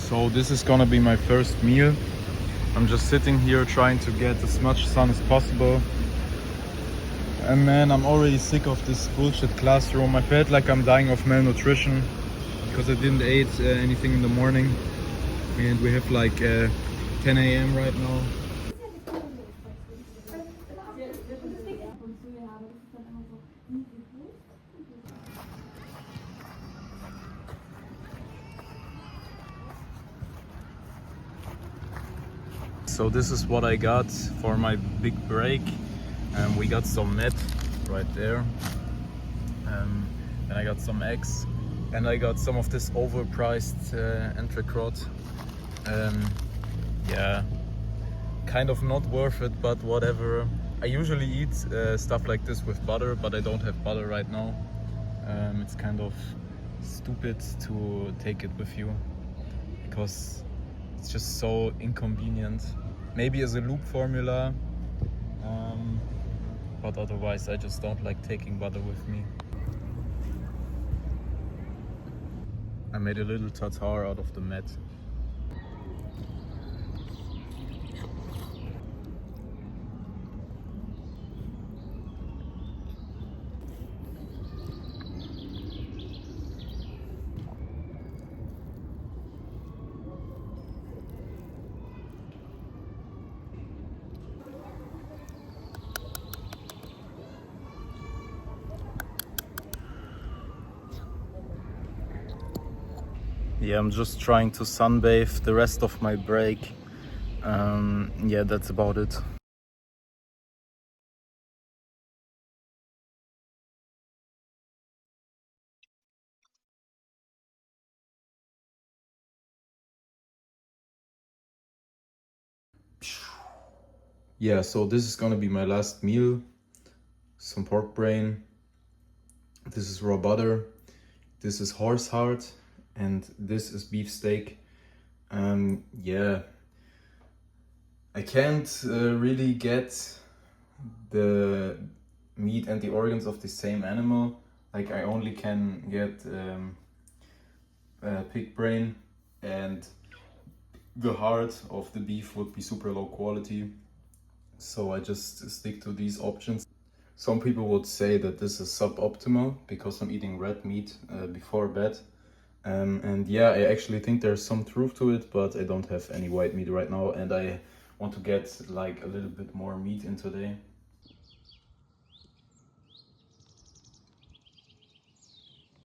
So this is gonna be my first meal. I'm just sitting here trying to get as much sun as possible. And man, I'm already sick of this bullshit classroom. I felt like I'm dying of malnutrition because I didn't eat anything in the morning. And we have like 10 a.m. right now. So this is what I got for my big break. We got some net right there. And I got some eggs. And I got some of this overpriced entrecote. Yeah, kind of not worth it, but whatever. I usually eat stuff like this with butter, but I don't have butter right now. It's kind of stupid to take it with you because it's just so inconvenient. Maybe as a loop formula, but otherwise I just don't like taking butter with me. I made a little tartare out of the met. Yeah, I'm just trying to sunbathe the rest of my break. Yeah, that's about it. Yeah, so this is gonna be my last meal. Some pork brain. This is raw butter. This is horse heart. And this is beef steak. Yeah, I can't really get the meat and the organs of the same animal. Like I only can get pig brain, and the heart of the beef would be super low quality. So I just stick to these options. Some people would say that this is suboptimal because I'm eating red meat before bed. And yeah, I actually think there's some truth to it, but I don't have any white meat right now, and I want to get like a little bit more meat in today.